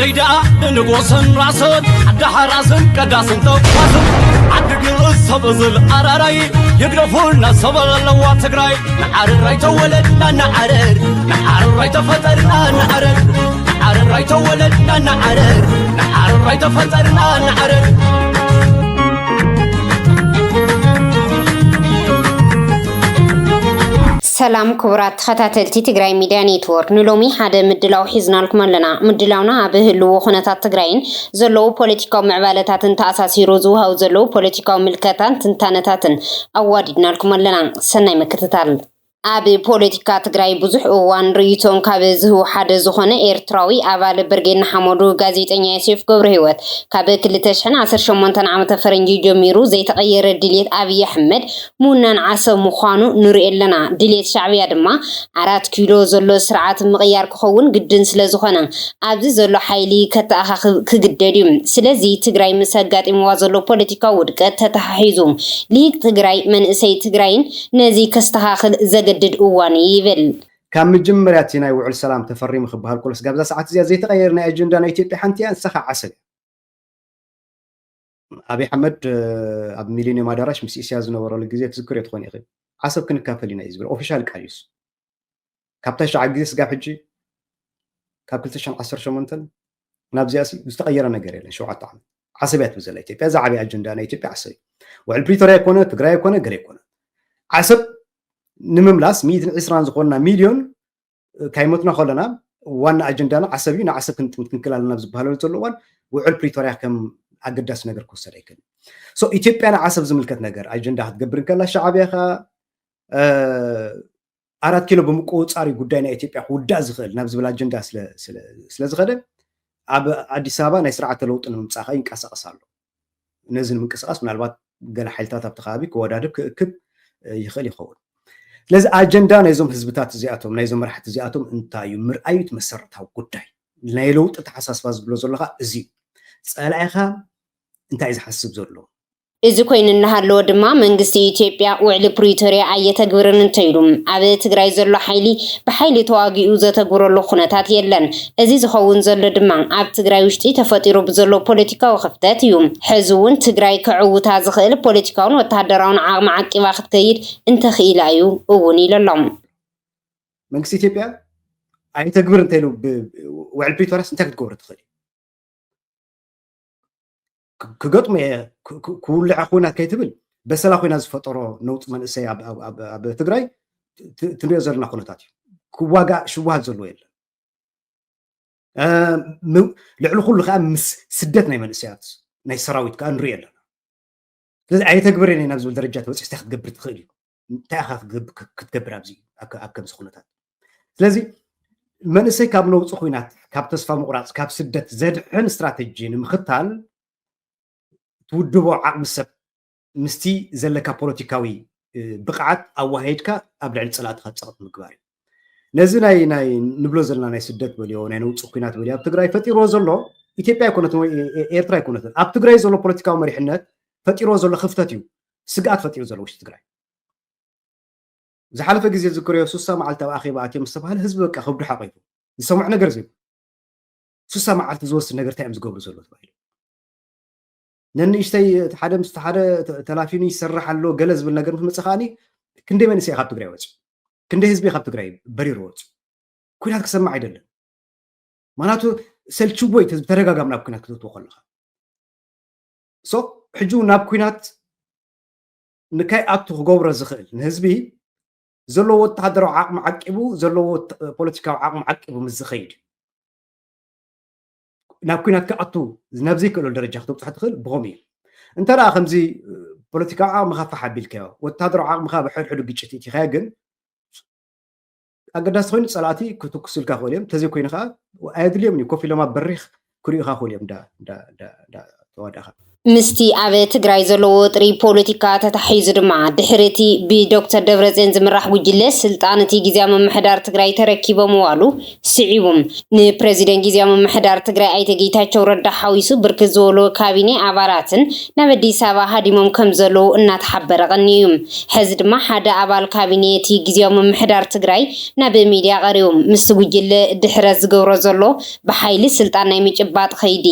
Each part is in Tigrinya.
ليدا نقوسن راسن عد حراسن قداسن توقاسن عد قرص سبزل أراراي يقرفولنا سبل اللوات تقراي نحارر راي تولدنا نحارر نحارر راي تفترنا نحارر نحارر راي تولدنا نحارر نحارر راي تفترنا نحارر سلام كبرات خاتاتلتي تجراي ميديا نيتورك نلومي حدا مدلاو حزنا لكم لنا مدلاونا به خونتات تجراين زلو بوليتيكاو معبالتاتن تاساسيرو زوها وزلو بوليتيكاو ملكاتن تنتانتاتن اوادنا لكم لنا سناي مكتتال أبي بوليتيكا تجراي بزح وان ريتون كابزه حد زخنة إيرتراوي أول برجين حمودو جازيت إني يسيف قبرهوت كابي كل تشحن عصر شمونتن عم تفرنجي جميرو زي تغير دليل أبي أحمد مونا عصا مخانو نوري لنا دليل شعبي دما 4 كيلو زلو سرعة مغيار كخون جدن سلازخنا أبي زلو حيلي كتأخ كجدريم سلازي تجراي مسجات إموازلو بوليتيكا ودك تتحيزوم ليك تجراي من سي تجراين نزي كستحاخ جدد أواني يبل كم مجمراتنا يوعل سلام تفريم خبها الكل قبل ساعات زي تغيرنا أجندة نيتي حنتي أنسخ عسل أبي حمد أبي ميليني ما دارش مس إسيازنا ورا الجزية تذكر يتخوني غير عصب كن كافلين يزبل أوفيشال كاريوس كابتاش عجيز قاعد حجي كابتشان عصر شمنتن نابزياسي مستغيرنا قريلا شو عطعم عصبيات بزلتي فإذا عبي أجندة نيتي عسل والبريتوريا كونه تقرأ كونه قري كونه عصب نمملاس 120 زقولنا مليون كايمتنا خلنا وانا اجندانا عصبينا عصب كنت كنكلالنا بزبالو زلوان وعل بريتوريا كم اقداس نجر كوسر يكن سو ايثيوبيا انا عصب زملكت نجر اجندا هتقبرن كلا شعبيا خا 4 كيلو بمقوصاري غداينا ايثيوبيا ودا زخل نبز بلا اجندا سلا زخده اب اديس ابا ناي سرعه لوط نمصاخا ينقسقسالو نزل منقسقس ምናልባት ገለ ኃይልታት አብተኻቢ ከወዳድብ ክብ ይخل ይخون لز أجندة نيزوم حزبات زياتهم نيزوم مرحلة زياتهم انتايو مرأيت مسرتها وقداي نيلوت تحساس فاز بلوزولها زي سألعها انت إذا حسب زولو إذا كوين النهار لو دما منغستي إثيوبيا وعلى بريتوريا أي تغبرن انتيلوم أبي تغراي زلو حيلي بحيلي تواغي اوزا تغبرو لو خونتات يلن ازي زخون زلو دما أب تغراي وشتي تفطيرو بزلو بوليتيكا وخفتات يوم حزون تغراي كعوتا زخيل بوليتيكاون وتهدرون معاكي واخد كيد انت خيلايو اووني للم منغستي إثيوبيا أي تغبرن انتيلو وعلى بريتوريا انت تغبرو تخلي كقطم كل عقونا كيتبل بس لا خوينا زفطرو نوط من اسي اب تግራይ تنريو زرنا خونتات كواغا شوهات زلو يلا لعلو كل خا مس سدت ناي منسيات ناي سراويت كان ريال لذا اي تكبرني نازل درجات وصح تخبر تخيل تاخذ كتكبر ابزي اكم خونتات لذي منسي كاب نوص خوينات كاب تسفا مقراص كاب سدت زدحن استراتيجي نمختال تودبو عقم السب مستي زلكا بوليتيكاوي بقعت او هيدكا ابلع الصلاه خصقت مغباري نزي ناي نبلو زلنا ناي سدت بليو ناي نوص كينات بليو تግራይ ፈጢሮ ዘሎ ኢትዮጵያ ኮነት ኤርትራ ኮነት ኣብ ትግራይ ዘሎ ፖለቲካዊ መሪሕነት ፈጢሮ ዘሎ ክፍተት እዩ ስጋት ፈጢሮ ዘሎ ውሽጥ ትግራይ ዝሓለፈ ግዜ ዝክርዮ ሱሳ መዓልታ ኣኺባ ኣትዮም ዝተባሃለ ህዝቢ በቃ ከብዱ ሓቂፉ ዝሰምዕ ነገር ዘይ ሱሳ መዓልቲ ዝወስድ ነገር ታይም ዝገብሩ ዘሎ ተባሂሉ ننشتي حدا مستحدا تلافيني يسرح له جلز بالنجار في متسخاني كندي من يسيخ خبط جراي وجه كندي هزبي خبط جراي بري روج كل هذا كسمع عدل معناته سلشو بوي ترجع جام نابكينات كتو خلها سو حجو نابكينات نكاي أكتو جبر زخيل نهزبي زلوا وتحضروا عقم عقبو زلوا بوليتيكا عقم عقبو من الزخيل نابكينات كأتو نبزي كل درجة خطوب تحت خل بغميل انت راه خمزي بوليتيكا عام خاف حبيل كيو وتهضروا عام خاف حل حلو جيتي تخاغن اقداس خوين صلاتي كنت كسل كاخوليم تزي كوين خا وادليم ني كوفي لما بريخ كوري خاخوليم دا توادخ ምስቲ ኣብ ትግራይ ዘለዎ ጥሪ ፖለቲካ ተታሒዙ ድማ ድሕርቲ ብዶክተር ደብረጽዮን ዝምራሕ ጉጅለ ስልጣን እቲ ጊዜያዊ ምምሕዳር ትግራይ ተረኪቦም ዋሉ ስዒቦም ንፕሬዚደንት ጊዜያዊ ምምሕዳር ትግራይ ኣይተ ጌታቸው ረዳ ሓዊሱ ብርክት ዝበሉ ካቢኔ ኣባላትን ናብ ኣዲስ ኣበባ ሃዲሞም ከም ዘለዉ እናተሓበረ ቀኒዩ ሕዚ ድማ ሓደ ኣባል ካቢኔ እቲ ጊዜያዊ ምምሕዳር ትግራይ ናብ ሚድያ ቀሪቦም ምስቲ ጉጅለ ድሕረት ዝገብሮ ዘሎ ብሓይሊ ስልጣን ናይ ምጭባጥ ከይዲ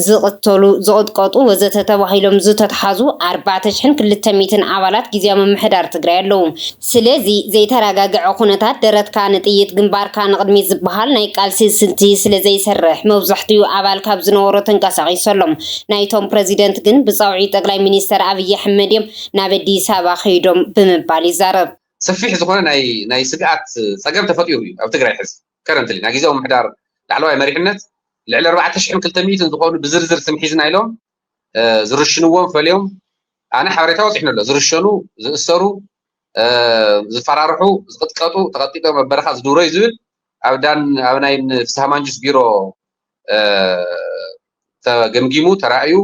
ዝቕተሉ ዝቕጥቀጡ ወዘተ ተባሂሎም ዝተተሓዙ 4200 ኣባላት ጊዜያዊ ምምሕዳር ትግራይ ኣለዉ ስለዚ ዘይተረጋግዐ ኩነታት ደረትካ ንጥይት ግንባርካ ንቅድሚት ዝበሃል ናይ ቃልሲ ስልቲ ስለ ዘይሰርሕ መብዛሕትኡ ኣባል ካብ ዝነበሮ ተንቀሳቒሶሎም ናይቶም ፕሬዚደንት ግን ብፃውዒ ጠቅላይ ሚኒስተር ኣብይ ኣሕመድ እዮም ናብ ኣዲስ ኣበባ ከይዶም ብምባል ይዛረብ ሰፊሕ ዝኾነ ናይ ስግኣት ፀገም ተፈጢሩ እዩ ኣብ ትግራይ ሕዚ ከረንትሊ ናይ ጊዜያዊ ምምሕዳር ላዕለዋይ መሪሕነት ልዕሊ 4200 ዝኾኑ ብዝርዝር ስም ሒዝና ኢሎም ዝርሽንዎም ፈልዮም ኣነ ሓበሬታ ወፂሕና ኣሎ ዝርሸኑ ዝእሰሩ ዝፈራርሑ ዝቅጥቀጡ ተቐጢጦም ኣብ በረኻ ዝድውረዩ ዝብል ኣብ ናይ ፍስሃ ማንጁስ ቢሮ ተገምጊሙ ተራእዩ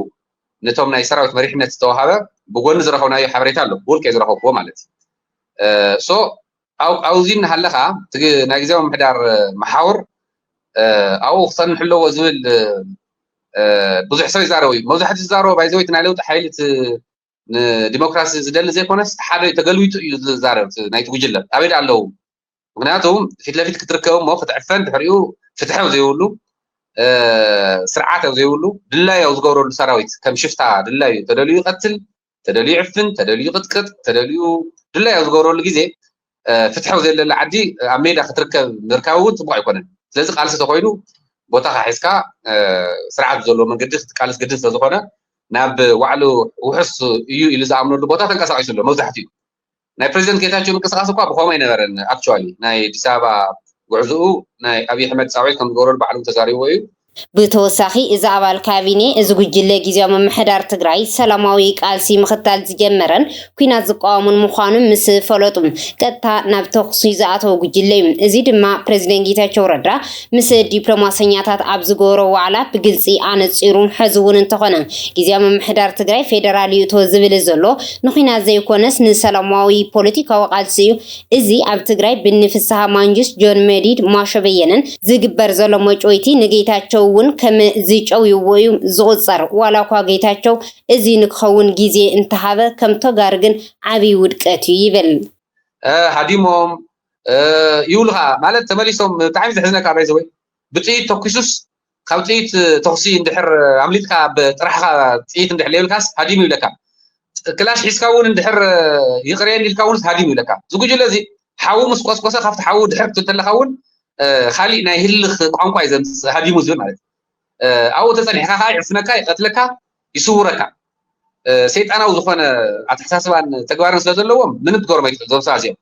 ነቶም ናይ ሰራዊት መሪሕነት ዝተዋሃበ ብጎኒ ዝረኸብናዮ ሓበሬታ ኣሎ ብውልቀ ዝረኸብዎ ማለት እዩ ሶ ኣብዚ እናሃለኻ ናይ ጊዜያዊ ምምሕዳር መሓውር ኣብኡ ክፀንሕ ኣለዎ ዝብል ብዙሕ ሰብ ይዛረቡ እዩ መብዛሕትኡ ዝዛረቡ ባይዘወይ ናይ ለውጢ ሓይሊ ንዲሞክራሲ ዝደሊ ዘይኮነስ ሓደ ተገልቢጡ እዩ ዝዛረብ ናይቲ ጉጅለ ኣበይ ኣለዉ ምክንያቱም ፊት ለፊት ክትርከቡ እሞ ክትዕፈን ድሕሪኡ ፍትሒ ኣብ ዘይብሉ ስርዓት ኣብ ዘይብሉ ድላይ ኣብ ዝገብረሉ ሰራዊት ከም ሽፍታ ድላይ ተደልዩ ይቀትል ተደልዩ ይዕፍን ተደልዩ ይቅጥቅጥ ተደልዩ ድላይ ኣብ ዝገብረሉ ግዜ ፍትሒ ኣብ ዘይብለላ ዓዲ ኣብ ሜዳ ክትርከብ ምርካብ እውን ፅቡቅ ኣይኮነን ስለዚ ቃልሲ ተኮይኑ ቦታኻ ሒዝካ ስርዓት ዘለዎ መንገዲ ክትቃልስ ግድን ስለዝኾነ ናብ ባዕሉ ውሕስ እዩ ኢሉ ዝኣምነሉ ቦታ ተንቀሳቒሱ ኣሎ መብዛሕትኡ ናይ ፕሬዚደንት ጌታቸው ምንቅስቃስ እኳ ብኸመይ ነበረን ኣክቹዋሊ ናይ ኣዲስ ኣበባ ጉዕዝኡ ናይ ኣብይ ኣሕመድ ፃውዒት ከም ዝገብረሉ ባዕሉ ተዛሪብዎ እዩ ብተወሳኺ እዚ ኣባል ካቢኔ እዚ ጉጅለ ጊዜያዊ ምምሕዳር ትግራይ ሰላማዊ ቃልሲ ምኽታል ዝጀመረን ኩናት ዝቃወሙን ምዃኑ ምስ ፈለጡ ቀጥታ ናብ ተኽሲ ዝኣተወ ጉጅለ እዩ እዚ ድማ ፕሬዚደንት ጌታቸው ረዳ ምስ ዲፕሎማሰኛታት ኣብ ዝገበሮ ዋዕላ ብግልፂ ኣነፂሩ ሕዚ እውን እንተኾነ ጊዜያዊ ምምሕዳር ትግራይ ፌደራል እዩ ዝብል ዘሎ ንኩናት ዘይኮነስ ንሰላማዊ ፖለቲካዊ ቃልሲ እዩ እዚ ኣብ ትግራይ ብንፍስሃ ማንጁስ ጆን መዲድ ማሾ በየነን ዝግበር ዘሎ መጮይቲ ንጌታቸው እውን ከም ዝጨው ይወዩ ዝቁፀር ዋላ እኳ ጌታቸው እዚ ንክኸውን ግዜ እንተሃበ ከም ተጋር ግን ዓብይ ውድቀት ይብል ሃዲሞም ይውልኻ ማለት ተመሊሶም ብጣዕሚ ዘሕዝነካ ባይዘወይ ብጥይት ተኩሱስ ካብ ጥይት ተኽሲ እንድሕር ኣምሊጥካ ብጥራሕኻ ጥይት እንድሕር ለይብልካስ ሃዲሙ ይብለካ ክላሽ ሒዝካ እውን እንድሕር ይቕርየኒ ኢልካ እውን ሃዲሙ ይብለካ ዝጉጅለ እዚ ሓዉ ምስ ቆስቆሰ ካብቲ ሓዉ ድሕር ክትተለካ እውን خالي ناي هلخ قانقا يزم هادي مزبل مالت او تصنيحها هاي عفنكا يقتلكا يسوركا سيطانا وزخونه اتحساسبان تግባርን ስለዘለዎም ምን ትገርመ ይዘብሳዚም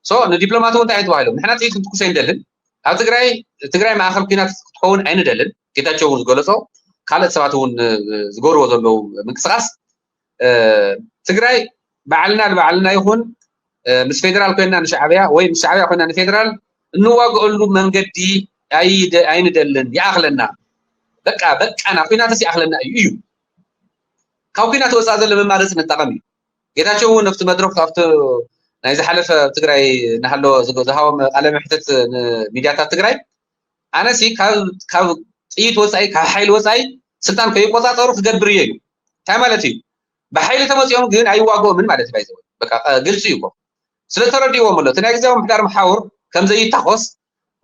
ሶ ንዲፕሎማቱ እንታይ ተባሂሎም ንሕና ጥይት ክትኩስ አይንደልን ኣብ ትግራይ ማእኸል ኩናት ክትከውን አይንደልን ጌታቸው ዝገለጾ ካልእ ሰባት እውን ዝገብርዎ ዘለው ምንቅስቃስ ትግራይ ባዕልና ይኹን ምስ ፌደራል ኮይና ንሻዕብያ ወይ ምስ ሻዕብያ ኮይና ንፌደራል እንዋግዕሉ መንገዲ አይንደልን ያእኽለና በቃ ና ኩናትስ ያእኽለና እዩ ካብ ኩናት ወፃ ዘሎ መማለጽ ንጠቀም እዩ ጌታቸው ነፍቲ መድረክ ካብቲ ናይ ዝሓለፈ ትግራይ ናሃሎ ዝሃቦም ቃለ መሕተት ሚድያታት ትግራይ ኣነሲ ካብ ጥይት ወፃኢ ካብ ሓይል ወፃኢ ስልጣን ከይቆፃፀሩ ክገብር እዩ እንታይ ማለት እዩ ብሓይሊ ተመፅኦም ግን ኣይዋግኦምን ማለት እዩ ባይዘው በቃ ግልጽ እዩ ስለተረዲዎም ኣሎ ተናይ ጊዜያዊ ምሕዳር መሓውር ከም ዘይታኾስ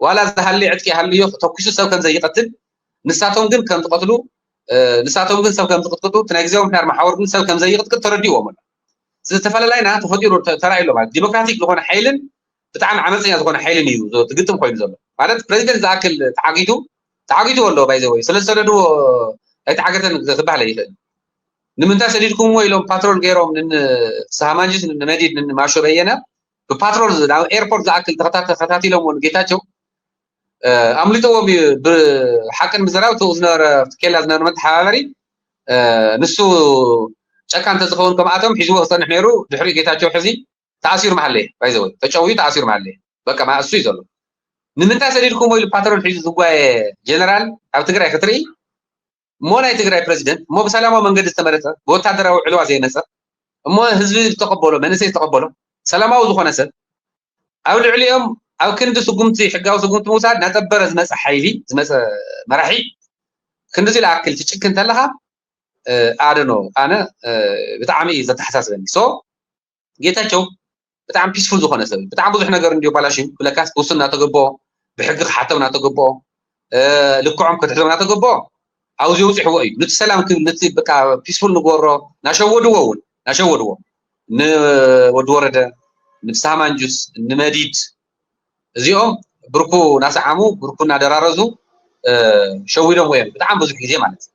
ዋላ ዝሃሊ ዕጥቂ ሃልዮ ተኩሱ ሰብ ከም ዘይቀትል ንሳቶም ግን ከም ዝቀትሉ ንሳቶም ግን ሰብ ከም ዝቅጥቅጡ ተናይ ጊዜያዊ ምሕዳር መሓውር ግን ሰብ ከም ዘይቅጥቅጥ ተረዲዎም ኣሎ ዝተፈለላይና ተፈጢሩ ተራእይሎ ማለት ዲሞክራቲክ ዝኾነ ሓይልን ብጣዕሚ ዓመፀኛ ዝኾነ ሓይልን እዩ ትግጥም ኮይኑ ዘሎ ማለት ፕሬዚደንት ዝኣክል ተዓጊቱ ኣሎ ባይዘው ስለዝሰደድዎ ኣይተዓገተን ክባሃል ይኽእል ንምንታይ ሰዲድኩም ኢሎም ፓትሮል ገይሮም ንሳሃማንጂስ ንመዲድ ንማሾ በየነ ብፓትሮል ናብ ኤርፖርት ዝኣክል ተኸታቲሎም ውን ጌታቸው ኣምሊጥዎም ብሓቅን ምዝራብ ተኡ ዝነበረ ኬላ ዝነበረ መተሓባበሪ ንሱ ጨካ እንተዝኸውን ከምኣቶም ሒዝዎ ክፀንሕ ነይሩ ድሕሪ ጌታቸው ሕዚ ተኣሲሩ መሃለየ ባይዘው ተጨውዩ ተኣሲሩ መሃለየ በቃ እሱ እዩ ዘሎ ንምንታይ ሰዲድኩም ኢሉ ፓትሮል ሒዙ ዝጓየ ጀነራል ኣብ ትግራይ ክትርኢ مونا يتقرأ بريزيدنت مو بسلامه من قد استمرته بوتادر أو علوا زي نسا مو حزب تقبله من سي تقبله سلامه وزخنا سد أو العليهم أو كندو سقمتي حقه سقمت موساد نعتبر زمس حيلي زمس مرحي كندو سي الأكل تشكن تلها أدنو أنا بتعمي إذا تحسسني سو جيت أشوف بتعم بيسفول زخنا سد بتعم بزح نجار نديو بلاشين ولا كاس بوصلنا تقبله بحق حتى ونتقبله لكوعم كتحدث ونتقبله عاوز يوسع هواي نتسلم كل نتي بكا بيسفول نقوله نشودو ودورده نتسامنجس نمديد زيهم بركو ناس عامو بركو نادرارزو شويدهم وين بتعم بزح جزء مالت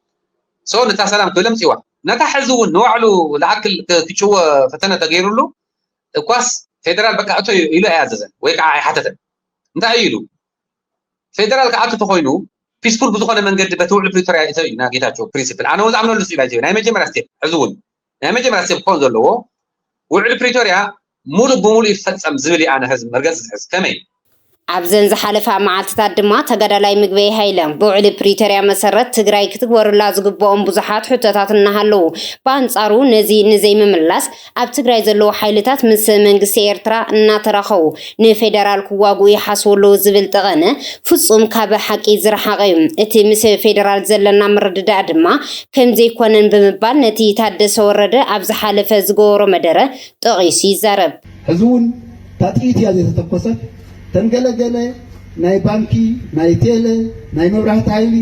سو نتسلم كلهم سوا نتحزون نوعلو لأكل كشوا فتنة تغيروا له كواس فيدرال بكا أتو يلو أعززن ويكع حتى انت أيلو فيدرال كأتو تخوينو بيسفول بزخنا من قد بتوع البريتوريا يسوي ناقيتاچو برينسيبل انا وز عملوا لسي باجي انا مجي مرستي حزون انا مجي مرستي كون زلو وعلى البريتوريا مولو بمولو يفصم زبلي انا حزب مرغز حزب كمي عبزن زحالفا معلتታት ድማ ተጋዳላይ ምግበይ ሃይለም ብውዕል ፕሪቶሪያ መሰረት ትግራይ ክትግበረላ ዝግበኦም ብዙሓት ሕቶታት እናሃለው በአንጻሩ ነዚ ንዘይ ምምላስ ኣብ ትግራይ ዘለው ሓይልታት ምስ መንግስቲ ኤርትራ እናተራኸው ንፌደራል ክዋጉ ይሓስወሎ ዝብል ጠቐነ ፍጹም ካብ ሓቂ ዝረሓቀ እዩ እቲ ምስ ፌደራል ዘለና ምርድዳእ ድማ ከም ዘይኮነን ብምባል ነቲ ታደሰ ወረደ ኣብ ዝሓለፈ ዝገበሮ መደረ ጠቒሱ ይዛረብ ህዝቡን ታጥቂት ያ ዝተተኮሰት ተንገለገለ ናይ ባንኪ ናይ ቴሌ ናይ መብራህቲ ሃይሊ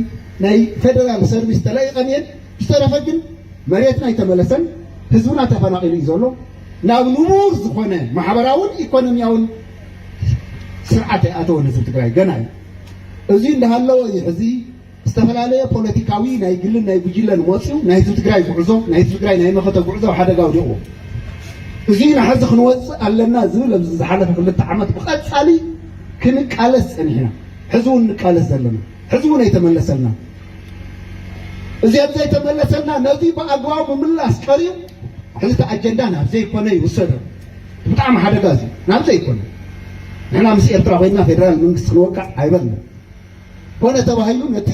ናይ ፌደራል ሰርቪስ ተለይቀን ዝተረፈግን መሬት ናይ ተመለሰን ህዝቡና ተፈናቂሉ ዘሎ ናብ ንሙር ዝኾነ ማሕበራውን ኢኮኖሚያውን ስርዓት ኣተወ ህዝቢ ትግራይ ገና እዚ እንዳሃለወ ሕዚ ዝተፈላለዩ ፖለቲካዊ ናይ ግልን ናይ ጉጅለን ወፂው ናይ ህዝቢ ትግራይ ጉዕዞ ናይ ህዝቢ ትግራይ ናይ መኸተ ጉዕዞ ሓደጋ ወዲቑ እዚ ንሓዚ ክንወፅእ ኣለና ዝብል ኣብዚ ዝሓለፈ 2 ዓመት ብቐፃሊ ክንቃለስ ፀኒሕና ህዝቡን ንቃለስ ዘለና ህዝቡን ኣይተመለሰልና እዚ ኣብ ዘይተመለሰልና ነዚ ብኣግባቡ ምምላስ ቀሪቡ ሕዚ ኣጀንዳ ናብ ዘይኮነ ይውሰዶ ብጣዕሚ ሓደጋ እዚ ናብ ዘይኮነ ንሕና ምስ ኤርትራ ኮይና ፌደራል መንግስቲ ክንወቃዕ ኣይበልና ኮነ ተባሂሉ ነቲ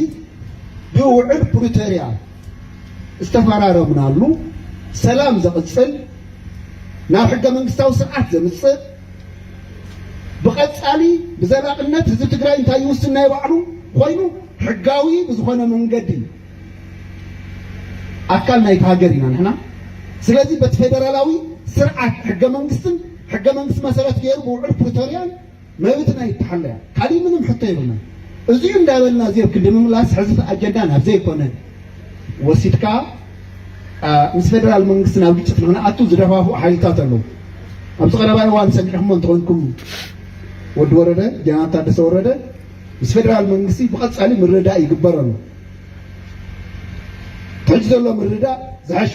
ብውዕል ፕሪቶሪያ ዝተፈራረምናሉ ሰላም ዘቕፅል ናብ ሕገ መንግስታዊ ስርዓት ዘምፅእ ብቐፃሊ ብዘላቅነት ህዝቢ ትግራይ እንታይ ይውስን ናይ ባዕሉ ኮይኑ ሕጋዊ ብዝኾነ መንገዲ ኣካል ናይቲ ሃገር ኢና ንሕና ስለዚ በቲ ፌደራላዊ ስርዓት ሕገ መንግስቲ መሰረት ገይሩ ብውዕል ፕሪቶሪያን መብትና ይተሓለያ ካሊእ ምንም ሕቶ የብልና እዚዩ እንዳበልና እዚኦ ክንዲ ምምላስ ሕዝቢ ኣጀንዳ ናብ ዘይኮነ ወሲድካ ምስ ፌደራል መንግስቲ ናብ ግጭት ንኽንኣቱ ዝደፋፍኡ ሓይልታት ኣለዉ ኣብዚ ቀረባይ እዋን ሰሚዕኹሞ እንትኾንኩም ወዲ ወረደ ጀነራል ታደሰ ወረደ ምስ ፌደራል መንግስቲ ብቐፃሊ ምርዳእ ይግበር ኣሎ ሕጂ ዘሎ ምርዳእ ዝሓሸ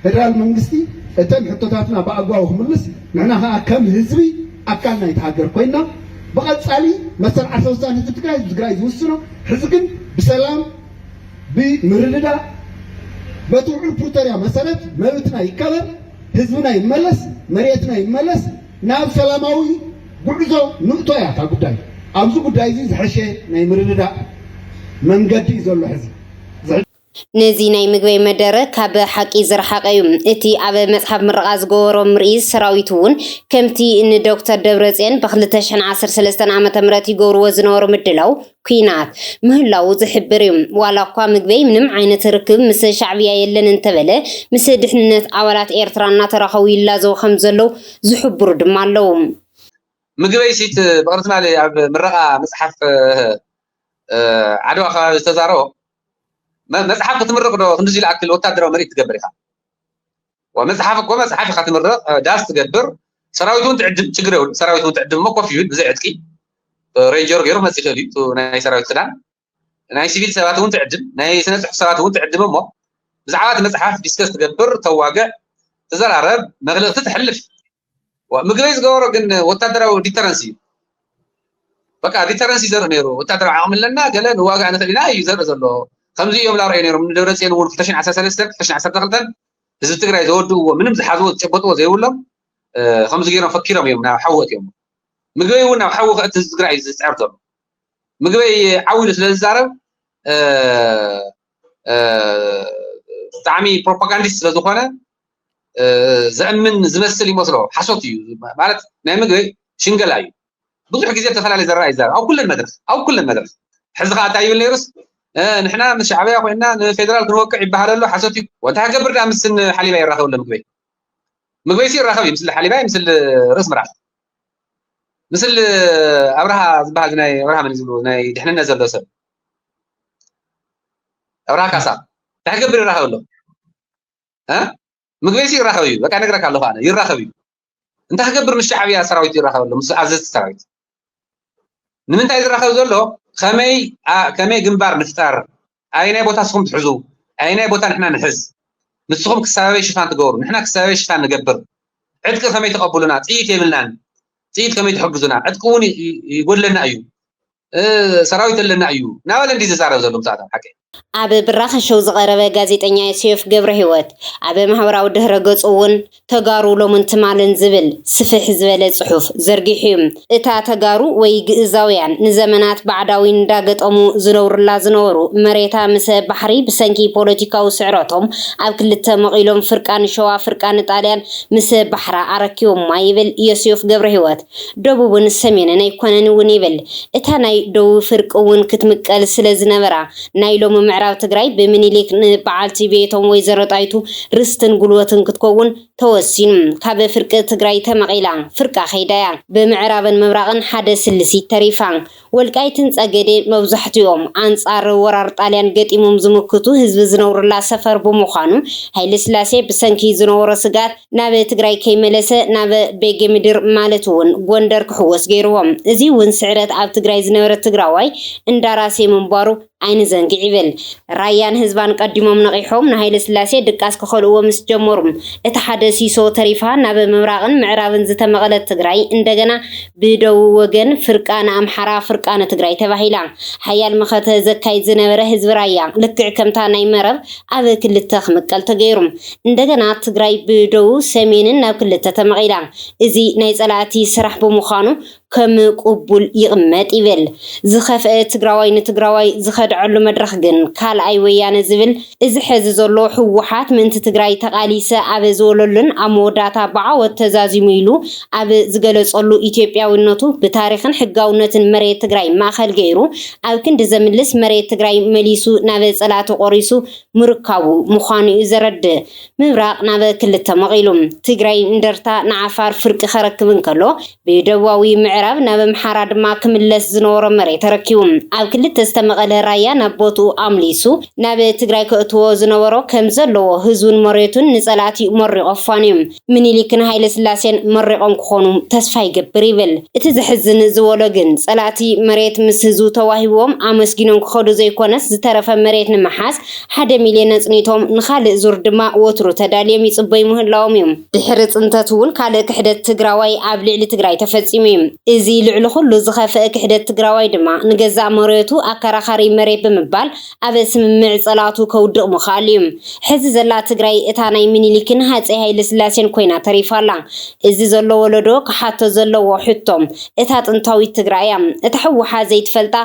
ፌደራል መንግስቲ እተን ሕቶታትና ብኣግባቡ ክምልስ ንሕና ከዓ ከም ህዝቢ ኣካል ናይቲ ሃገር ኮይና ብቐፃሊ መሰልዓተ ውሳነ ህዝቢ ትግራይ ዝውስኖ ሕዚ ግን ብሰላም ብምርድዳእ በትውዕል ፕሪቶሪያ መሰረት መብትና ይከበር ህዝብና ይመለስ መሬትና ይመለስ ናብ ሰላማዊ ጉዕዞ ንእቶ እያ እታ ጉዳይ ኣብዚ ጉዳይ እዚ ዝሐሸ ናይ ምርድዳእ መንገዲ እዩ ዘሎ ሕዚ ነዚ ናይ ምግበይ መደረ ካብ ሓቂ ዝረሓቀ እዩ እቲ ኣብ መፅሓፍ ምረቓ ዝገበሮ ምርኢት ሰራዊት እውን ከምቲ ንዶክተር ደብረፅዮን ብ2013 ዓ.ም ይገብርዎ ዝነበሩ ምድላው ኩናት ምህላው ዝሕብር እዩ ዋላ እኳ ምግበይ ምንም ዓይነት ርክብ ምስ ሻዕብያ የለን እንተበለ ምስ ድሕንነት ኣባላት ኤርትራ እናተራኸቡ ይላዘው ከም ዘለው ዝሕብሩ ድማ ኣለው ምግበይ ሲት ብቅርት ማለት ኣብ ምረቓ መፅሓፍ ዓድዋ ከባቢ ዝተዛረቦ መጽحف كتمرق دو خندزي الأكل وتادر ومريت تقبر إخا ومصحف كو مصحف كتمرق داس تقبر سراويتون تعدم تجرون سراويتون تعدم ما كوفيون بزعتكي رينجر غيره ما تخلي تو ناي سراويت سدان ناي سيفيل سباتون تعدم ناي سنة سباتون تعدم ما بزعات مصحف ديسكس تقبر تواقع تزرعرب مغلق تتحلف ومقريز قورو قن وتادر وديترنسي بقى ديترنسي زر نيرو وتادر عامل لنا قالن واقع نتلينا يزر زلو خمسة يوم لا رأينا من دورتين ون فتشين عسى سلسلة فتشين عسى دخلتن إذا تقرأ زودو ومنهم زحزوا تشبطوا زي ولا خمسة جيران فكرهم يوم نحوت يوم مقبي ونا حوق تقرأ إذا تعرضوا مقبي عول سلسلة تعمي بروباغانديست لزخونه زأمن زمثل يمثله حصوتي مالت نعمل شنقلا أيو بضح جزية تفعل زراعي زراعي أو كل المدرسة حزق عتايب الليرس نحنا من الشعبية وإحنا فيدرال كنوقع بهذا اللو حصوتي وانتها قبر ده مثل حليبة يراخو ولا مقبي يصير راخوي مثل حليبة مثل رسم راح مثل أبرها زبها زناي أبرها من يزلو ناي إحنا نزل دوسر أبرها كاسا تحقبر راخو ولا ها مقبيسي يراخوي بقى نقرأك الله فانا يراخوي انت هقبر مش شعبي يا سراويت يراخوي ولا مش عزيز سراويت نمنت عايز يراخوي زلو كمي جنبار نفتار اينا بوتا سخم تحزو اينا بوتا نحنا نحز نسخم كسابي شفان تقور نحنا كسابي شفان نقبر عدك كمي تقبلنا تيت يملنا تيت كمي تحجزنا عدكون يقول لنا ايو سراويت لنا ايو ناول اندي زارو زلو مساعده حكي ኣብ ብራኸ ሸው ዝቐረበ ጋዜጠኛ ዮሴፍ ገብረ ህይወት ኣብ ማሕበራዊ ድህረ ገጽ እውን ተጋሩ ሎምን ትማልን ዝብል ስፍሕ ዝበለ ጽሑፍ ዘርጊሑ እታ ተጋሩ ወይ ግእዛውያን ንዘመናት ባዕዳዊ እንዳገጠሙ ዝነብሩላ ዝነበሩ መሬታ ምስ ባሕሪ ብሰንኪ ፖለቲካዊ ስዕረቶም ኣብ ክልተ መቂሎም ፍርቃን ሸዋ ፍርቃን ጣልያን ምስ ባሕራ ኣረኪቦማ ይብል ዮሴፍ ገብረ ህይወት ደቡብን ሰሜንን ኣይኮነን እውን ይብል እታ ናይ ደቡብ ፍርቅ እውን ክትምቀል ስለ ዝነበራ ናይ ሎም ምዕራብ ትግራይ ብምኒሊክ ንበዓልቲ ቤቶም ወይ ዘረጣይቱ ርስትን ጉልበትን ክትከውን ተወሲኑ ካብ ፍርቂ ትግራይ ተመቂላ ፍርቃ ኸይዳያ ብምዕራብን ምብራቅን ሓደ ስልሲ ተሪፋ ወልቃይትን ጸገዴ መብዛሕትኦም አንጻር ወራር ጣልያን ገጢሞም ዝምክቱ ህዝቢ ዝነብሩላ ሰፈር ብምዃኑ ሃይለ ስላሴ ብሰንኪ ዝነበሮ ስጋት ናብ ትግራይ ከይመለሰ ናብ ቤጌ ምድር ማለት እውን ጎንደር ክሕወስ ገይርዎም እዚ እውን ስዕረት ኣብ ትግራይ ዝነበረ ትግራዋይ እንዳራሴ ምንባሩ አይን ዘንጊ ይብል ራያን ህዝባን ቀዲሞም ነቂሖም ንሃይለ ስላሴ ድቃስ ከኸልዎ ምስ ጀመሩም እቲ ሓደ ሲሶ ተሪፋ ናብ ምብራቅን ምዕራብን ዝተመቐለት ትግራይ እንደገና ብደው ወገን ፍርቃን አምሓራ ፍርቃን ትግራይ ተባሂላ ሓያል መኸተ ዘካይ ዝነበረ ህዝብ ራያ ልክዕ ከምታ ናይ መረብ ኣብ ክልተ ክምቀል ተገይሩም እንደገና ትግራይ ብደው ሰሜንን ናብ ክልተ ተመቂላ እዚ ናይ ጸላእቲ ስራሕ ብምዃኑ ከም ቅቡል ይቕመጥ ይብል ዝኸፍአ ትግራዋይ ንትግራዋይ ዝኸድዓሉ መድረኽ ግን ካልኣይ ወያነ ዝብል እዚ ሕዚ ዘሎ ሕወሓት ምንቲ ትግራይ ተቃሊሰ ኣብ ዝወለሉን ኣብ መወዳእታ ብዓወት ተዛዚሙ ኢሉ ኣብ ዝገለጸሉ ኢትዮጵያውነቱ ብታሪኽን ሕጋውነትን መሬት ትግራይ ማእኸል ገይሩ ኣብ ክንዲ ዘምልስ መሬት ትግራይ መሊሱ ናብ ጸላእቲ ቆሪሱ ምርካቡ ምዃኑ እዩ ዘረድእ ምብራቅ ናብ ክልተ መቂሉ ትግራይ እንደርታ ንዓፋር ፍርቂ ከረክብን ከሎ ብደቡባዊ ምዕራብ ናብ ምሓራ ድማ ክምለስ ዝነበሮ መሬት ተረኪቡ ኣብ ክልተ ዝተመቐለ ራያ ናብ ቦትኡ ኣምሊሱ ናብ ትግራይ ከእትዎ ዝነበሮ ከም ዘለዎ ህዝቡን መሬቱን ንጸላእቲ መሪቆ ኣፋንዮም ምኒልክን ሃይለ ስላሴን መሪቆም ክኾኑ ተስፋ ይገብር ይብል እቲ ዝሕዝን ዝበሎ ግን ጸላእቲ መሬት ምስ ህዝቡ ተዋሂቦም ኣመስጊኖም ክኸዱ ዘይኮነስ ዝተረፈ መሬት ንምሓዝ 1 ሚልዮን ኣጽኒቶም ንኻልእ ዙር ድማ ወትሩ ተዳልዮም ይጽበዩ ምህላዎም እዮም ድሕሪ ጽንተት እውን ካልእ ክሕደት ትግራዋይ ኣብ ልዕሊ ትግራይ ተፈጺሙ እዚ ልዕሊ ኩሉ ዝኸፍአ ክሕደት ትግራዋይ ድማ ንገዛእ መሬቱ ኣከራኻሪ መሬት ብምባል ኣብ ስምምዕ ጸላቱ ከውድቕ ምኽኣል እዩ ሕዚ ዘላ ትግራይ እታ ናይ ምኒልክን ሃፀይ ሃይለ ስላሴን ኮይና ተሪፋላ እዚ ዘሎ ወለዶ ክሓቶ ዘለዎ ሕቶም እታ ጥንታዊት ትግራይ እታ ሕወሓት ዘይትፈልጣ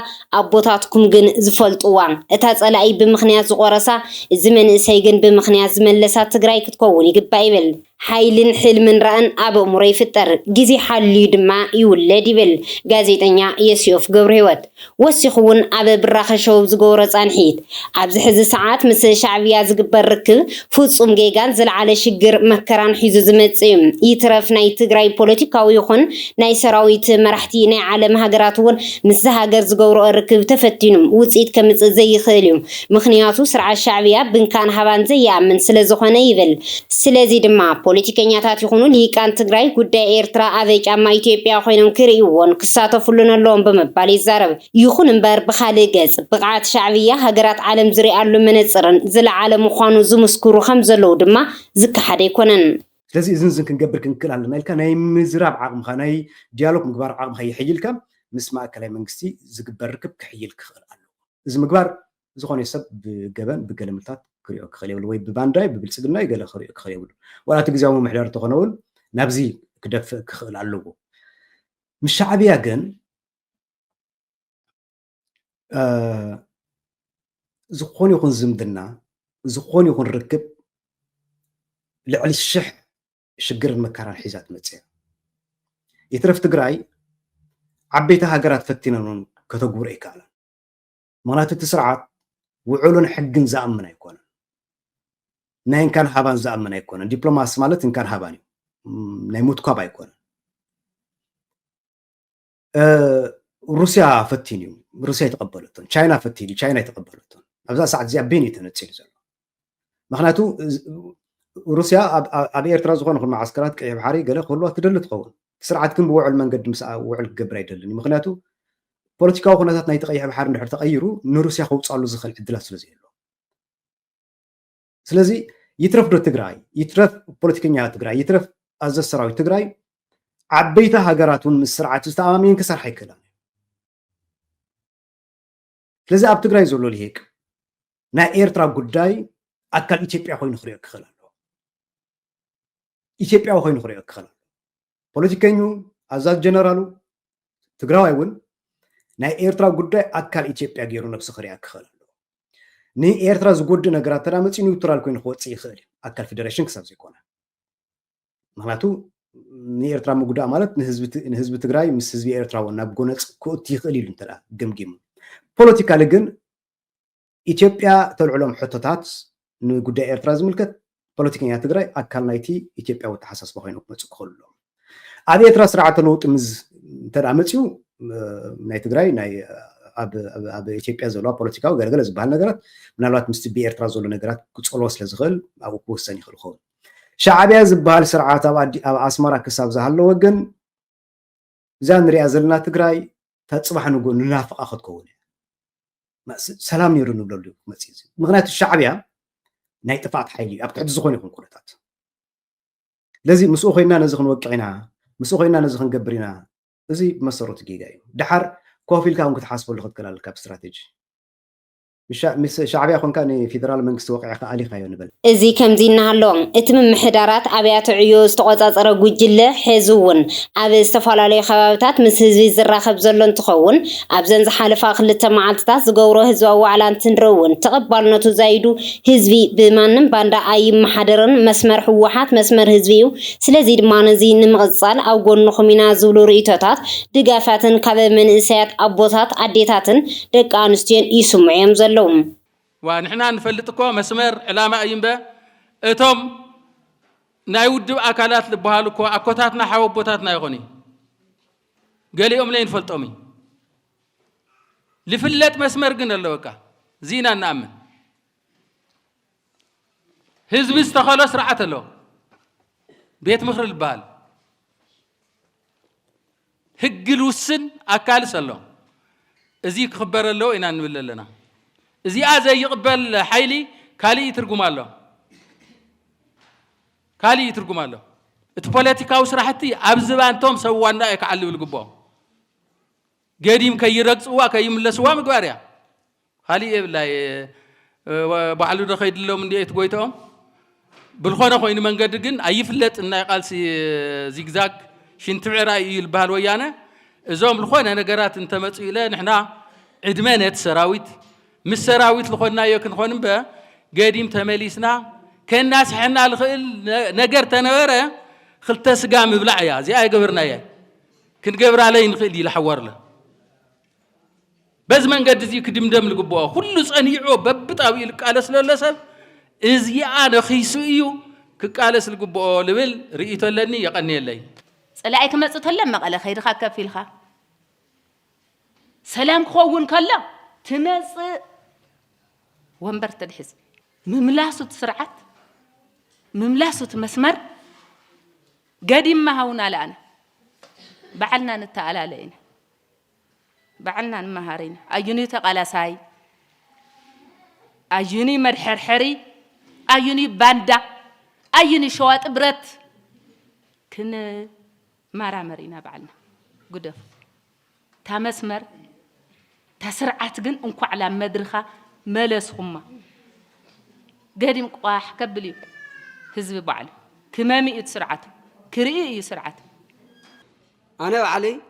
ኣቦታትኩም ግን ዝፈልጡዋ እታ ጸላኢ ብምኽንያት ዝቆረሳ እዚ መንእሰይ ግን ብምኽንያት ዝመለሳ ትግራይ ክትከውን ይግባእ ይብል ሓይልን ሕልምን ራእን ኣብ እሙሮ ይፍጠር ግዜ ሓልዩ ድማ ይውለድ ይብል ጋዜጠኛ ዮሴፍ ገብረ ህይወት ወሲኹ እውን ኣብ ብራኸ ሸው ዝገበሮ ጻንሒት ኣብዚ ሕዚ ሰዓት ምስ ሻዕብያ ዝግበር ርክብ ፍጹም ጌጋን ዝለዓለ ሽግር መከራን ሒዙ ዝመጽእ እዩ ይትረፍ ናይ ትግራይ ፖለቲካዊ ይኹን ናይ ሰራዊት መራሕቲ ናይ ዓለም ሃገራት እውን ምስ ሃገር ዝገብሮ ርክብ ተፈቲኑ ውጽኢት ከምጽእ ዘይኽእል እዩ ምኽንያቱ ስርዓት ሻዕብያ ብንካን ሃባን ዘያምን ስለ ዝኾነ ይብል ስለዚ ድማ ፖለቲከኛታት ይኹኑ ሊቃን ትግራይ ጉዳይ ኤርትራ ኣብ ጫማ ኢትዮጵያ ኮይኖም ክርእይዎን ክሳተፉሉን ኣለዎም ብምባል ይዛረብ ይኹን እምበር ብኻልእ ገጽ ብቕዓት ሻዕብያ ሃገራት ዓለም ዝሪኣሉ መነጽርን ዝለዓለ ምዃኑ ዝምስክሩ ከም ዘለዉ ድማ ዝከሓደ ኣይኮነን ስለዚ እዝን ክንገብር ክንክእል ኣለና ኢልካ ናይ ምዝራብ ዓቕምኻ ናይ ዲያሎግ ምግባር ዓቕምኻ ይሕይልካ ምስ ማእከላይ መንግስቲ ዝግበር ርክብ ክሕይል ክኽእል ኣሎ እዚ ምግባር ዝኾነ ሰብ ብገበን ብገለምታት ክሪኦ ክኽእል የብሉ ወይ ብባንዳይ ብብልጽግናይ ገለ ክሪኦ ክኽእል የብሉ ወላ እቲ ግዜያዊ ምሕዳር ተኾነውን ናብዚ ክደፍእ ክኽእል ኣለዎ ምስ ሻዕብያ ግን ዝኮነ ይኹን ዝምድና ዝኮነ ይኹን ርክብ ልዕሊ ሽሕ ሽግርን መከራን ሒዛ ትመፅእ እያ ይትረፍ ትግራይ ዓበይቲ ሃገራት ፈቲነን ከተግብሮ ይከኣለን ምክንያቱ እቲ ስርዓት ውዕሉን ሕግን ዝኣምን ኣይኮነን ናይ እንካን ሃባን ዝኣምን ኣይኮነን ዲፕሎማሲ ማለት እንካን ሃባን እዩ ናይ ሙትኳብ ኣይኮነን ሩስያ ፈቲን እዩ ሩስያ ይተቀበለቶን ቻይና ፈቲን ቻይና ይተቀበለቶን ኣብዛ ሰዓት እዚኣ ቤን ተነፅል ዘሎ ምክንያቱ ሩስያ ኣብ ኤርትራ ዝኾነ ኩን ማዓስከራት ቀይሕ ባሕሪ ገለ ክህልዋ ትደሊ ትኸውን ስርዓት ግን ብውዕል መንገዲ ምስ ውዕል ክገብር ኣይደልን ምክንያቱ ፖለቲካዊ ኩነታት ናይቲ ቀይሕ ባሕሪ እንድሕር ተቀይሩ ንሩስያ ከውፃሉ ዝኽእል ዕድላት ስለዘየሎ ስለዚ ይትረፍ ዶ ትግራይ ይትረፍ ፖለቲከኛ ትግራይ ይትረፍ ኣዘዝ ሰራዊት ትግራይ ዓበይቲ ሃገራት እውን ምስ ስርዓት ዝተኣማምየን ክሰርሓ ይክእላን ስለዚ ኣብ ትግራይ ዘሎ ልሂቅ ናይ ኤርትራ ጉዳይ ኣካል ኢትዮጵያ ኮይኑ ክሪኦ ክኽእል ኣለዎ ኢትዮጵያዊ ኮይኑ ክሪኦ ክኽእል ኣለዎ ፖለቲከኙ ኣዛዝ ጀነራሉ ትግራዋይ እውን ናይ ኤርትራ ጉዳይ ኣካል ኢትዮጵያ ገይሩ ነብሲ ክሪኣ ክኽእል ኣለዎ ንኤርትራ ዝጎድእ ነገራት ተዳ መፂኡ ኒውትራል ኮይኑ ክወፅእ ይኽእል እዩ ኣካል ፌደሬሽን ክሳብ ዘይኮነ ምክንያቱ ንኤርትራ ምጉዳእ ማለት ንህዝቢ ትግራይ ምስ ህዝቢ ኤርትራ እውን ናብ ጎነፅ ክእቱ ይኽእል ኢሉ እንተዳ ገምጊሙ ፖለቲካሊ ግን ኢትዮጵያ ተልዕሎም ሕቶታት ንጉዳይ ኤርትራ ዝምልከት ፖለቲከኛ ትግራይ ኣካል ናይቲ ኢትዮጵያዊ ተሓሳስባ ኮይኑ ክመፅእ ክኽእሉ ኣለዎም ኣብ ኤርትራ ስርዓተ ለውጢ ምስ እንተዳ መፂኡ ናይ ትግራይ ናይ ኣብ ኢትዮጵያ ዘለዋ ፖለቲካዊ ገለገለ ዝበሃል ነገራት ምናልባት ምስቲ ብኤርትራ ዘሎ ነገራት ክፀልዎ ስለ ዝኽእል ኣብኡ ክውሰን ይኽእል ክኸውን ሻዕብያ ዝበሃል ስርዓት ኣብ ኣስመራ ክሳብ ዝሃለወ ግን እዛ ንሪኣ ዘለና ትግራይ ተፅባሕ ንጎ ንናፍቃ ክትከውን እያ ሰላም ነይሩ ንብለሉ መፅእ እዚ ምክንያቱ ሻዕብያ ናይ ጥፋኣት ሓይሊ ኣብ ትሕቲ ዝኾነ ይኹን ኩነታት ለዚ ምስኡ ኮይና ነዚ ክንወቅዕ ኢና ምስኡ ኮይና ነዚ ክንገብር ኢና እዚ መሰረቱ ጌጋ እዩ ድሓር ኮፍ ኢልካ እውን ክትሓስበሉ ክትክእል ኣለካ ብስትራቴጂ ሻዕብያ ኮንካ ንፌደራል መንግስቲ ወቂዕካ ኣሊኻዮ ንበል እዚ ከምዚ እናሃሎ እቲ ምምሕዳራት ኣብያተ ዕዮ ዝተቆፃፀረ ጉጅለ ሕዚ እውን ኣብ ዝተፈላለዩ ከባቢታት ምስ ህዝቢ ዝራኸብ ዘሎ እንትኸውን ኣብዘን ዝሓለፋ 2 መዓልትታት ዝገብሮ ህዝባዊ ዋዕላ እንትንረውን ተቐባልነቱ ዛይዱ ህዝቢ ብማንም ባንዳ ኣይመሓደርን መስመር ህወሓት መስመር ህዝቢ እዩ ስለዚ ድማ ነዚ ንምቕፃል ኣብ ጎንኹም ኢና ዝብሉ ርእቶታት ድጋፋትን ካብ መንእሰያት ኣቦታት ኣዴታትን ደቂ ኣንስትዮን ይስምዑ ዘሎ ونحن نفلت كو مسمر علامة أيمبا اتم نايود أكلات لبهالكو أكوتاتنا حوبوتاتنا يغني قال يوم لين فلتومي لفلت مسمر قلنا اللوكا زينا نأمن حزب استخلص راحت له بيت مخر البال هج الوسن أكال سلو ازيك خبر له إنا نقول لنا زي أزاي يقبل حيلي كالي يترجم الله كالي يترجم الله البوليتيكا وسرحتي أبزبان توم سوانا يكعلو الجبوا قديم كي يرقصوا كي يملسوا مقباريا كالي لا بعلو دخيد لهم من ديت قويتهم بالخونة خوين من قدرجن أيفلت إن قال سي زيجزاك شنتعرا يلبهال ويانا زوم بالخونة أنا قرأت أنت مسؤولة نحنا عدمانة سراويت مش سراويت لخونا يكن خونن با قديم تماليسنا كان ناس حنا الخيل نجر تنوره خلت سقام بلعيا زي أي قبرنا يا كن قبر عليه نخيل يلحور له بس من قد زي كدم دم القبوة كل صنيعه ببطاوي لك على سلالسب إزي أنا خيسويو كقالس القبوة لبل رئيت لني يقني لي سلاعك ما تتكلم على خير خاك في الخا سلام خوون كلا تمس ومبر تدحس مملاسة سرعات مملاسة مسمر قديم ما هونا لأنا بعلنا نتعالى علينا بعلنا نمهارين أيوني تقالا ساي أيوني مرحرحري أيوني باندا أيوني شوات برت كن مارا مرينا بعلنا قدف تامسمر تسرعات جن أنكو على مدرخة ملس خما قديم قاح كبلي حزب بعل كمامي يتسرعته كرئي يسرعته أنا علي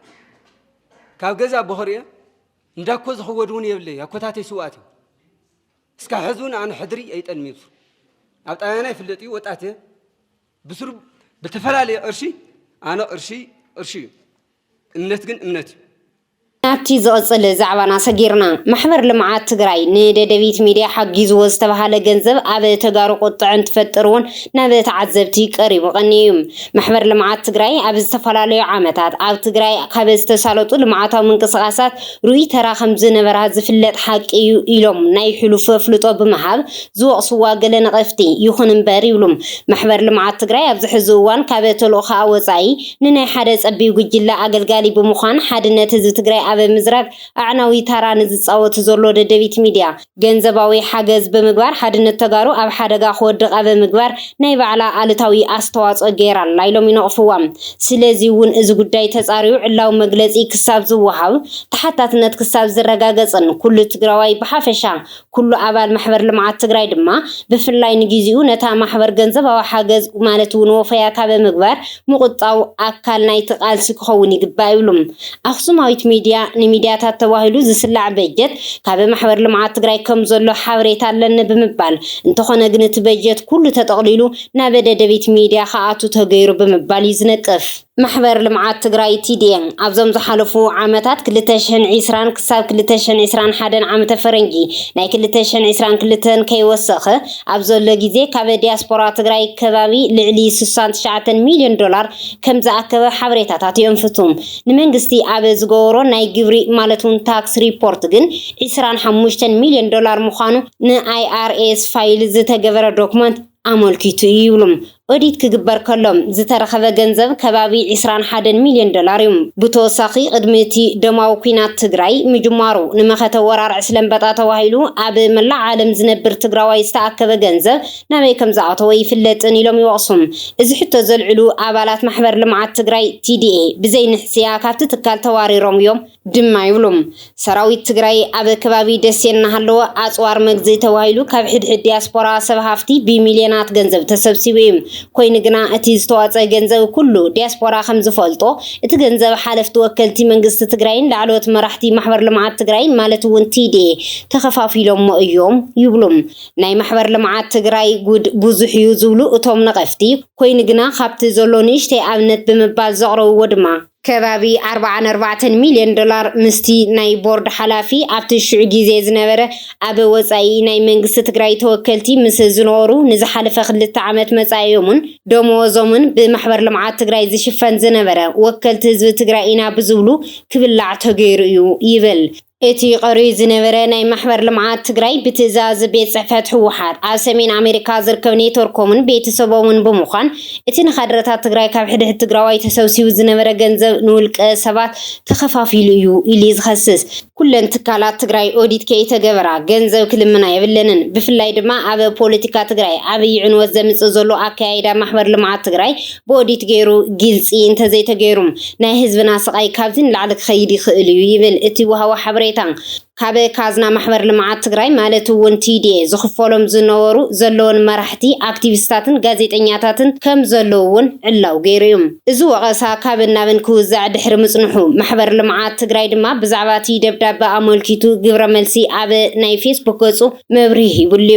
كاب جزء بخورية نداكوز خودوني يبلي أكوتاتي سواتي اسكا حزبون أنا حدري أي تنميف أبطأنا في اللي وطاته بسرب بتفلالي أرشي أنا أرشي النتجن النت ናብቲ ዝቕፅል ዛዕባና ሰጊርና ማሕበር ልምዓት ትግራይ ንደደቢት ሚድያ ሓጊዙ ዝተባሃለ ገንዘብ ኣብ ተጋሩ ቁጥዕ እንትፈጥሩን ናብ ተዓዘብቲ ቀሪቡ ቀኒዩ ማሕበር ልምዓት ትግራይ ኣብ ዝተፈላለዩ ዓመታት ኣብ ትግራይ ካብ ዝተሳለጡ ልምዓታዊ ምንቅስቓሳት ሩይ ተራ ከም ዝነበራ ዝፍለጥ ሓቂ እዩ ኢሎም ናይ ሕሉፍ ፍልጦ ብምሃብ ዝወቕስዋ ገለ ነቐፍቲ ይኹን እምበር ይብሉም ማሕበር ልምዓት ትግራይ ኣብ ዝሕዚ እዋን ካብ ተልእኾ ወፃኢ ንናይ ሓደ ፀቢብ ጉጅለ ኣገልጋሊ ብምዃን ሓድነት ህዝቢ ትግራይ ኣብ ምዝራግ ኣዕናዊ ታራን ዝፃወት ዘሎ ደደቢት ሚድያ ገንዘባዊ ሓገዝ ብምግባር ሓድነት ተጋሩ ኣብ ሓደጋ ክወድቕ ኣብ ምግባር ናይ ባዕላ ኣልታዊ ኣስተዋፅኦ ገይራላ ኢሎም ይነቕፍዋ ስለዚ እውን እዚ ጉዳይ ተፃሪዩ ዕላው መግለፂ ክሳብ ዝወሃብ ተሓታትነት ክሳብ ዝረጋገፅን ኩሉ ትግራዋይ ብሓፈሻ ኩሉ ኣባል ማሕበር ልምዓት ትግራይ ድማ ብፍላይ ንግዚኡ ነታ ማሕበር ገንዘባዊ ሓገዝ ማለት እውን ወፈያ ካብ ምግባር ምቁጣው ኣካል ናይ ቃልሲ ክኸውን ይግባእ ይብሉም ኣክሱማዊት ሚድያ ንሚድያታት ተዋሂሉ ዝስላዕ በጀት ካብ ማሕበር ልምዓት ትግራይ ከም ዘሎ ሓበሬታ ኣለኒ ብምባል እንተኾነ ግን እቲ በጀት ኩሉ ተጠቕሊሉ ናብ ደደቢት ሚድያ ከኣቱ ተገይሩ ብምባል ይዝነቅፍ ማሕበር ልምዓት ትግራይ TDM ኣብዞም ዝሓለፉ ዓመታት 2020 ክሳብ 2021 ዓመተ ፈረንጂ ናይ 2022 ከይወሰኸ ኣብ ዘሎ ግዜ ካብ ዲያስፖራ ትግራይ ከባቢ ልዕሊ 69 ሚልዮን ዶላር ከም ዝኣከበ ሓበሬታታት የንፍቱም ንመንግስቲ ኣብ ዝገበሮ ናይ ግብሪ ማለት እውን ታክስ ሪፖርት ግን 25 ሚልዮን ዶላር ምዃኑ ንIRS ፋይል ዝተገበረ ዶክመንት ኣመልኪቱ ይብሉም ኦዲት ክግበር ከሎም ዝተረኸበ ገንዘብ ከባቢ 21 ሚልዮን ዶላር እዩ ብተወሳኺ ቅድሚቲ ደማዊ ኩናት ትግራይ ምጅማሩ ንመኸተ ወራርዕ ስለንበጣ ተዋሂሉ ኣብ መላእ ዓለም ዝነብር ትግራዋይ ዝተኣከበ ገንዘብ ናበይ ከም ዝኣተወ ይፍለጥን ኢሎም ይወቕሱም እዚ ሕቶ ዘልዕሉ ኣባላት ማሕበር ልምዓት ትግራይ TDA ብዘይ ንሕስያ ካብቲ ትካል ተዋሪሮም እዮም ድማ ይብሉም ሰራዊት ትግራይ ኣብ ከባቢ ደሴ እናሃለወ ኣፅዋር መግዚ ተዋሂሉ ካብ ሕድሕድ ዲያስፖራ ሰብ ሃፍቲ ብሚልዮናት ገንዘብ ተሰብሲቡ እዩ ኮይኑ ግና እቲ ዝተዋፀ ገንዘብ ኩሉ ዲያስፖራ ከም ዝፈልጦ እቲ ገንዘብ ሓለፍቲ ወከልቲ መንግስቲ ትግራይን ላዕለዎት መራሕቲ ማሕበር ልምዓት ትግራይ ማለት እውን TDA ተኸፋፊሎም እዮም ይብሉም ናይ ማሕበር ልምዓት ትግራይ ጉድ ብዙሕ እዩ ዝብሉ እቶም ነቐፍቲ ኮይኑ ግና ካብቲ ዘሎ ንእሽተይ ኣብነት ብምባል ዘቕረብዎ ድማ ከባቢ 44 ሚልዮን ዶላር ምስቲ ናይ ቦርድ ሓላፊ ኣብቲ ሽዑ ግዜ ዝነበረ ኣብ ወፃኢ ናይ መንግስቲ ትግራይ ተወከልቲ ምስ ዝነበሩ ንዝሓለፈ 2 ዓመት መጻዮምን ደሞዞምን ብማሕበር ልምዓት ትግራይ ዝሽፈን ዝነበረ ወከልቲ ህዝቢ ትግራይ ኢና ብዝብሉ ክብላዕ ተገይሩ እዩ ይብል እቲ ቀሪ ዝነበረ ናይ ማሕበር ልምዓት ትግራይ ብትእዛዝ ቤት ጽሕፈት ህወሓት ኣብ ሰሜን ኣሜሪካ ዝርከብ ኔትወርኮምን ቤተሰቦምን ብምዃን እቲ ንካድረታት ትግራይ ካብ ሕድሕድ ትግራዋይ ተሰብሲቡ ዝነበረ ገንዘብ ንውልቀ ሰባት ተኸፋፊሉ እዩ ኢሉ ዝኸስስ ኩለን ትካላት ትግራይ ኦዲት ከይተገበራ ገንዘብ ክልምና የብለንን ብፍላይ ድማ ኣብ ፖለቲካ ትግራይ ዓብይ ዕንወት ዘምፅእ ዘሎ ኣካያይዳ ማሕበር ልምዓት ትግራይ ብኦዲት ገይሩ ግልፂ እንተዘይተገይሩም ናይ ህዝብና ስቃይ ካብዚ ንላዕሊ ክኸይድ ይኽእል እዩ ይብል እቲ ወሃቦ ሓበሬታ ካብ ካዝና ማሕበር ልምዓት ትግራይ ማለት እውን TDA ዝኽፈሎም ዝነበሩ ዘለውን መራሕቲ ኣክቲቪስታትን ጋዜጠኛታትን ከም ዘለውን ዕላው ገይሩ እዩ እዚ ወቐሳ ካብ ናብን ክውዛዕ ድሕሪ ምጽንሑ ማሕበር ልምዓት ትግራይ ድማ ብዛዕባ እቲ ደብዳቤ ኣመልኪቱ ግብረ መልሲ ኣብ ናይ ፌስቡክ ገጹ መብርሂ ይብሉ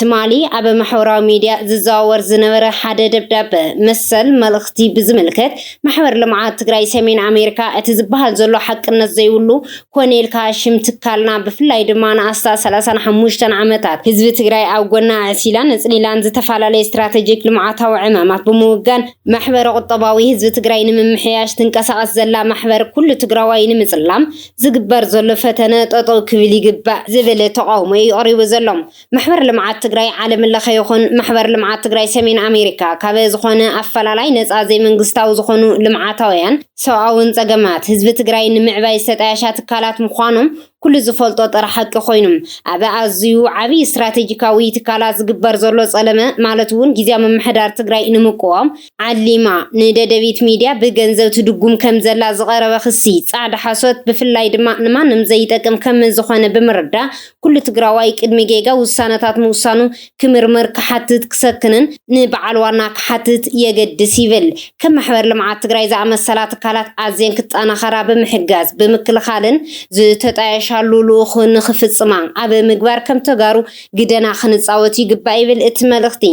ትማሊ ኣብ ማሕበራዊ ሚድያ ዝዘዋወር ዝነበረ ሓደ ደብዳቤ መሰል መልእኽቲ ብዝምልከት ማሕበር ልምዓት ትግራይ ሰሜን ኣሜሪካ እቲ ዝበሃል ዘሎ ሓቅነት ዘይብሉ ኮኔል ካሽም ትካልና ብፍላይ ድማ ንኣስታ 35 ዓመታት ህዝቢ ትግራይ ኣብ ጎና ኣዕሲላን ነጽሊላን ዝተፈላለዩ ስትራቴጂክ ልምዓታዊ ዕማማት ብምውጋን ማሕበር ቁጠባዊ ህዝቢ ትግራይ ንምምሕያሽ ትንቀሳቐስ ዘላ ማሕበር ኩሉ ትግራዋይ ንምጽላም ዝግበር ዘሎ ፈተነ ጠጠው ክብል ይግባእ ዝብል ተቃውሞ ይቀርቡ ዘሎም ማሕበር ልምዓት ትግራይ ዓለም ለኸ ይኹን ማሕበር ልምዓት ትግራይ ሰሜን ኣሜሪካ ካብ ዝኾነ ኣፈላላይ ነፃ ዘይመንግስታዊ ዝኾኑ ልምዓታውያን ሰብኣውን ፀገማት ህዝቢ ትግራይ ንምዕባይ ዝተጣያሻ ትካላት ምዃኖም ኩሉ ዝፈልጦ ጥረ ሓቂ ኮይኖም ኣብ ኣዝዩ ዓብይ ስትራቴጂካዊ ትካላት ዝግበር ዘሎ ጸለመ ማለት እውን ጊዜያዊ ምምሕዳር ትግራይ ንምቆም ዓሊማ ንደደቢት ሚድያ ብገንዘብ ትድጉም ከም ዘላ ዝቐረበ ክሲ ጻዕዳ ሓሶት ብፍላይ ድማ ንማንም ዘይጠቅም ከም ዝኾነ ብምርዳ ኩሉ ትግራዋይ ቅድሚ ጌጋ ውሳነታት ምውሳኑ ክምርምር ክሓትት ክሰክንን ንበዓል ዋና ክሓትት የገድስ ይብል ከም ማሕበር ልምዓት ትግራይ ዝኣመሰላ ትካላት ኣዝየን ክጠናኸራ ብምሕጋዝ ብምክልኻልን ዝተጣየሻሉ ልኡኽ ንኽፍፅማ ኣብ ምግባር ከም ተጋሩ ግደና ክንፃወት ይግባእ ይብል እቲ መልእኽቲ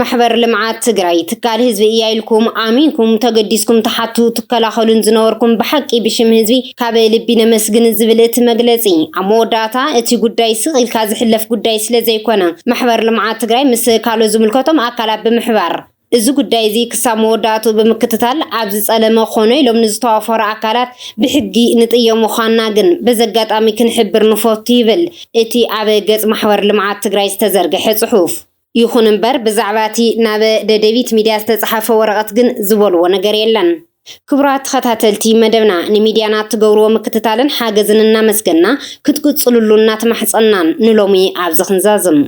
ማሕበር ልምዓት ትግራይ ትካል ህዝቢ እያ ኢልኩም ኣሚንኩም ተገዲስኩም ተሓቱ ትከላኸሉን ዝነበርኩም ብሓቂ ብሽም ህዝቢ ካብ ልቢ ነመስግን ዝብል እቲ መግለፂ ኣብ መወዳእታ እቲ ጉዳይ ስቕ ኢልካ ዝሕለፍ ጉዳይ ስለ ዘይኮነ ማሕበር ልምዓት ትግራይ ምስ ካልኦት ዝምልከቶም ኣካላት ብምሕባር እዚ ጉዳይ እዚ ክሳብ መወዳእቱ ብምክትታል ኣብ ዝፀለመ ኮነ ኢሎም ንዝተዋፈሩ ኣካላት ብሕጊ ንጥዮም ምዃንና ግን በዘጋጣሚ ክንሕብር ንፈቱ ይብል እቲ ኣብ ገጽ ማሕበር ልምዓት ትግራይ ዝተዘርግሐ ጽሑፍ ይኹን እምበር ብዛዕባ እቲ ናብ ደደቢት ሚድያ ዝተጻሕፈ ወረቐት ግን ዝበልዎ ነገር የለን። ክቡራት ተኸታተልቲ መደብና ንሚድያና ትገብርዎ ምክትታልን ሓገዝን እናመስገና ክትቅጽሉሉ እናተማሕፀናን ንሎሚ ኣብዚ ክንዛዝም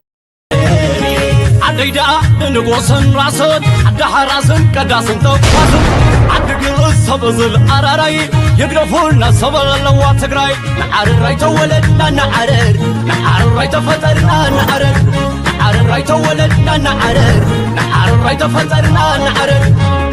عديدا نقوسن راسن عدها راسن قداسن توقاسن عدقل السبزل أراراي يقرفولنا سبل اللوا تقراي نعار الراي تولدنا نعرر نعار الراي تفترنا نعرر نعار الراي تولدنا نعرر نعار الراي تفترنا نعرر